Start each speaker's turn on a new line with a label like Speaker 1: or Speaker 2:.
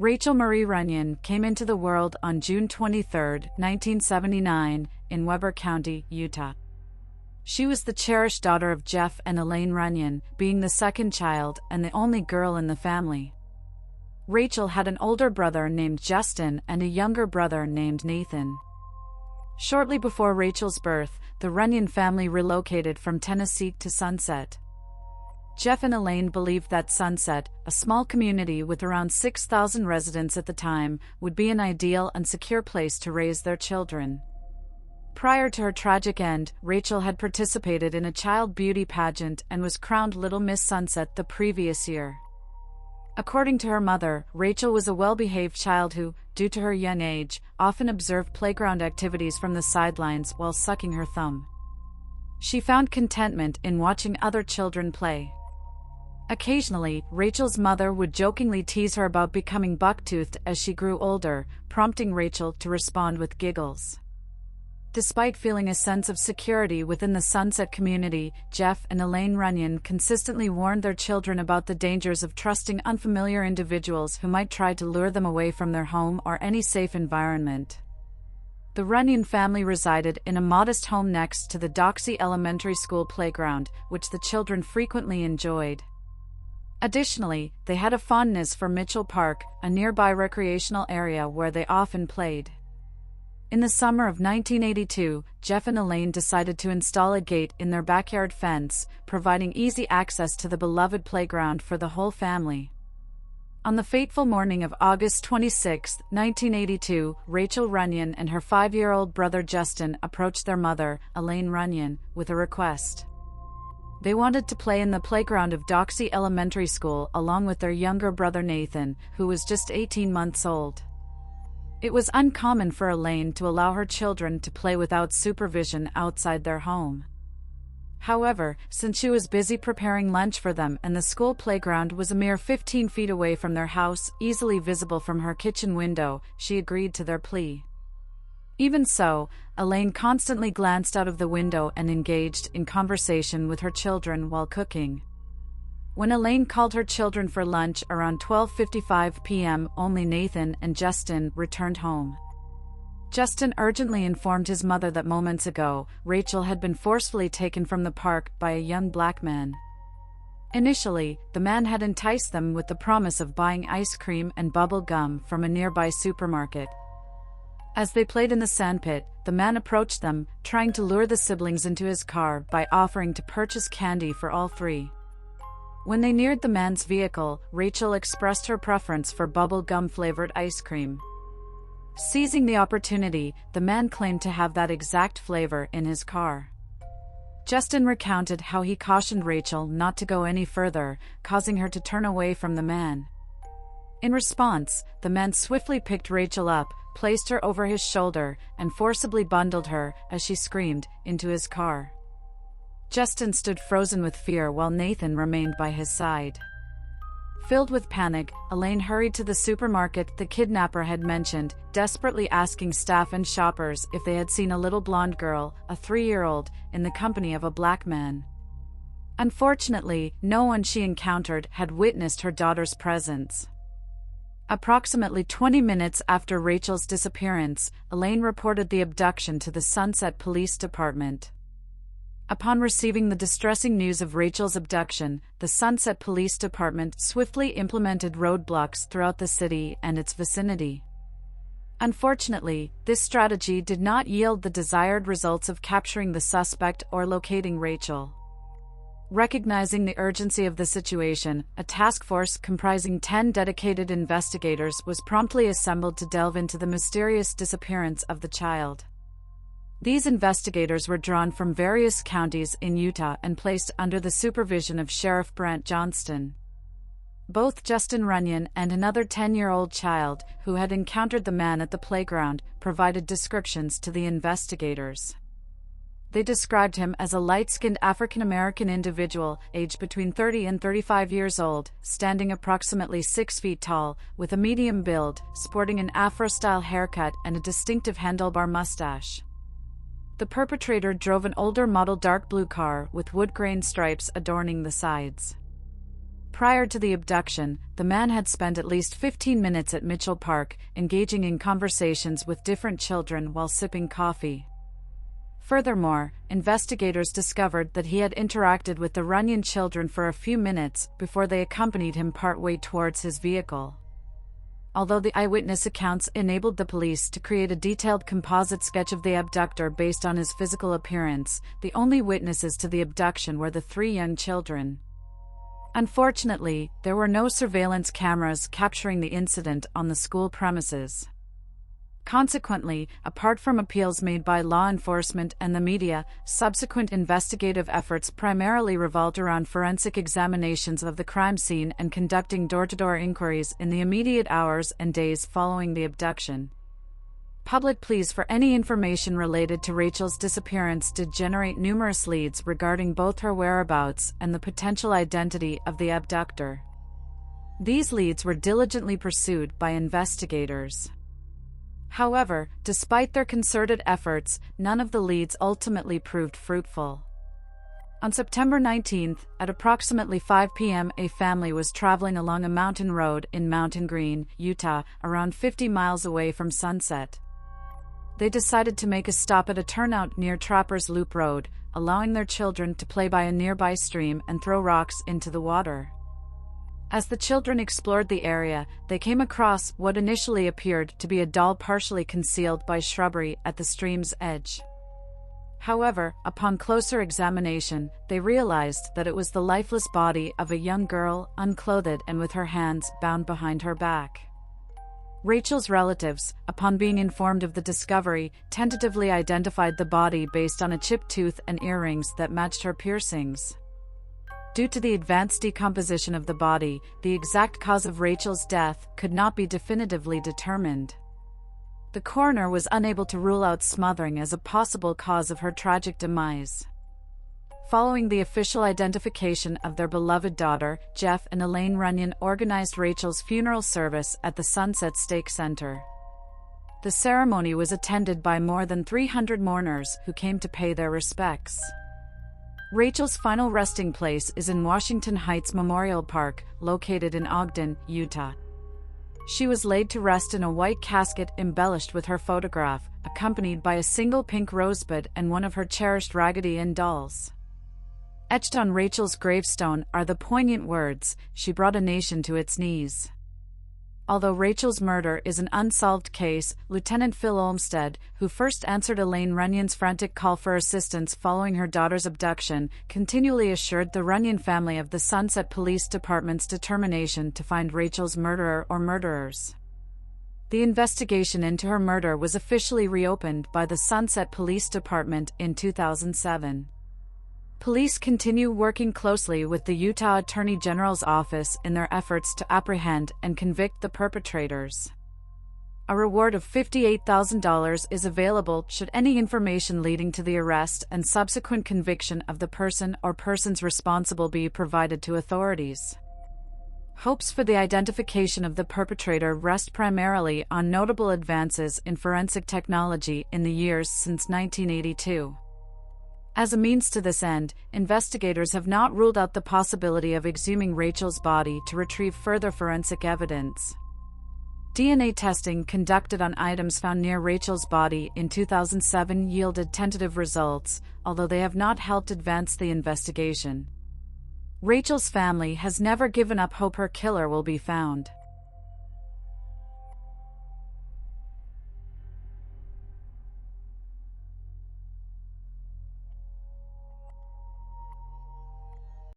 Speaker 1: Rachael Marie Runyan came into the world on June 23, 1979, in Weber County, Utah. She was the cherished daughter of Jeff and Elaine Runyan, being the second child and the only girl in the family. Rachael had an older brother named Justin and a younger brother named Nathan. Shortly before Rachael's birth, the Runyan family relocated from Tennessee to Sunset. Jeff and Elaine believed that Sunset, a small community with around 6,000 residents at the time, would be an ideal and secure place to raise their children. Prior to her tragic end, Rachael had participated in a child beauty pageant and was crowned Little Miss Sunset the previous year. According to her mother, Rachael was a well-behaved child who, due to her young age, often observed playground activities from the sidelines while sucking her thumb. She found contentment in watching other children play. Occasionally, Rachael's mother would jokingly tease her about becoming buck-toothed as she grew older, prompting Rachael to respond with giggles. Despite feeling a sense of security within the Sunset community, Jeff and Elaine Runyan consistently warned their children about the dangers of trusting unfamiliar individuals who might try to lure them away from their home or any safe environment. The Runyan family resided in a modest home next to the Doxey Elementary School playground, which the children frequently enjoyed. Additionally, they had a fondness for Mitchell Park, a nearby recreational area where they often played. In the summer of 1982, Jeff and Elaine decided to install a gate in their backyard fence, providing easy access to the beloved playground for the whole family. On the fateful morning of August 26, 1982, Rachael Runyan and her 5-year-old brother Justin approached their mother, Elaine Runyan, with a request. They wanted to play in the playground of Doxey Elementary School along with their younger brother Nathan, who was just 18 months old. It was uncommon for Elaine to allow her children to play without supervision outside their home. However, since she was busy preparing lunch for them and the school playground was a mere 15 feet away from their house, easily visible from her kitchen window, she agreed to their plea. Even so, Elaine constantly glanced out of the window and engaged in conversation with her children while cooking. When Elaine called her children for lunch around 12:55 p.m., only Nathan and Justin returned home. Justin urgently informed his mother that moments ago, Rachael had been forcefully taken from the park by a young black man. Initially, the man had enticed them with the promise of buying ice cream and bubble gum from a nearby supermarket. As they played in the sandpit, the man approached them, trying to lure the siblings into his car by offering to purchase candy for all three. When they neared the man's vehicle, Rachael expressed her preference for bubble gum-flavored ice cream. Seizing the opportunity, the man claimed to have that exact flavor in his car. Justin recounted how he cautioned Rachael not to go any further, causing her to turn away from the man. In response, the man swiftly picked Rachael up, placed her over his shoulder, and forcibly bundled her, as she screamed, into his car. Justin stood frozen with fear while Nathan remained by his side. Filled with panic, Elaine hurried to the supermarket the kidnapper had mentioned, desperately asking staff and shoppers if they had seen a little blonde girl, a 3-year-old, in the company of a black man. Unfortunately, no one she encountered had witnessed her daughter's presence. Approximately 20 minutes after Rachael's disappearance, Elaine reported the abduction to the Sunset Police Department. Upon receiving the distressing news of Rachael's abduction, the Sunset Police Department swiftly implemented roadblocks throughout the city and its vicinity. Unfortunately, this strategy did not yield the desired results of capturing the suspect or locating Rachael. Recognizing the urgency of the situation, a task force comprising 10 dedicated investigators was promptly assembled to delve into the mysterious disappearance of the child. These investigators were drawn from various counties in Utah and placed under the supervision of Sheriff Brent Johnston. Both Justin Runyan and another 10-year-old child, who had encountered the man at the playground, provided descriptions to the investigators. They described him as a light-skinned African-American individual, aged between 30 and 35 years old, standing approximately 6 feet tall, with a medium build, sporting an Afro-style haircut and a distinctive handlebar mustache. The perpetrator drove an older model dark blue car with wood grain stripes adorning the sides. Prior to the abduction, the man had spent at least 15 minutes at Mitchell Park, engaging in conversations with different children while sipping coffee. Furthermore, investigators discovered that he had interacted with the Runyan children for a few minutes before they accompanied him partway towards his vehicle. Although the eyewitness accounts enabled the police to create a detailed composite sketch of the abductor based on his physical appearance, the only witnesses to the abduction were the 3 young children. Unfortunately, there were no surveillance cameras capturing the incident on the school premises. Consequently, apart from appeals made by law enforcement and the media, subsequent investigative efforts primarily revolved around forensic examinations of the crime scene and conducting door-to-door inquiries in the immediate hours and days following the abduction. Public pleas for any information related to Rachael's disappearance did generate numerous leads regarding both her whereabouts and the potential identity of the abductor. These leads were diligently pursued by investigators. However, despite their concerted efforts, none of the leads ultimately proved fruitful. On September 19, at approximately 5 p.m., a family was traveling along a mountain road in Mountain Green, Utah, around 50 miles away from Sunset. They decided to make a stop at a turnout near Trappers Loop Road, allowing their children to play by a nearby stream and throw rocks into the water. As the children explored the area, they came across what initially appeared to be a doll partially concealed by shrubbery at the stream's edge. However, upon closer examination, they realized that it was the lifeless body of a young girl, unclothed and with her hands bound behind her back. Rachael's relatives, upon being informed of the discovery, tentatively identified the body based on a chipped tooth and earrings that matched her piercings. Due to the advanced decomposition of the body, the exact cause of Rachael's death could not be definitively determined. The coroner was unable to rule out smothering as a possible cause of her tragic demise. Following the official identification of their beloved daughter, Jeff and Elaine Runyan organized Rachael's funeral service at the Sunset Stake Center. The ceremony was attended by more than 300 mourners who came to pay their respects. Rachael's final resting place is in Washington Heights Memorial Park, located in Ogden, Utah. She was laid to rest in a white casket embellished with her photograph, accompanied by a single pink rosebud and one of her cherished Raggedy Ann dolls. Etched on Rachael's gravestone are the poignant words, "She brought a nation to its knees." Although Rachael's murder is an unsolved case, Lieutenant Phil Olmsted, who first answered Elaine Runyan's frantic call for assistance following her daughter's abduction, continually assured the Runyan family of the Sunset Police Department's determination to find Rachael's murderer or murderers. The investigation into her murder was officially reopened by the Sunset Police Department in 2007. Police continue working closely with the Utah Attorney General's office in their efforts to apprehend and convict the perpetrators. A reward of $58,000 is available should any information leading to the arrest and subsequent conviction of the person or persons responsible be provided to authorities. Hopes for the identification of the perpetrator rest primarily on notable advances in forensic technology in the years since 1982. As a means to this end, investigators have not ruled out the possibility of exhuming Rachael's body to retrieve further forensic evidence. DNA testing conducted on items found near Rachael's body in 2007 yielded tentative results, although they have not helped advance the investigation. Rachael's family has never given up hope her killer will be found.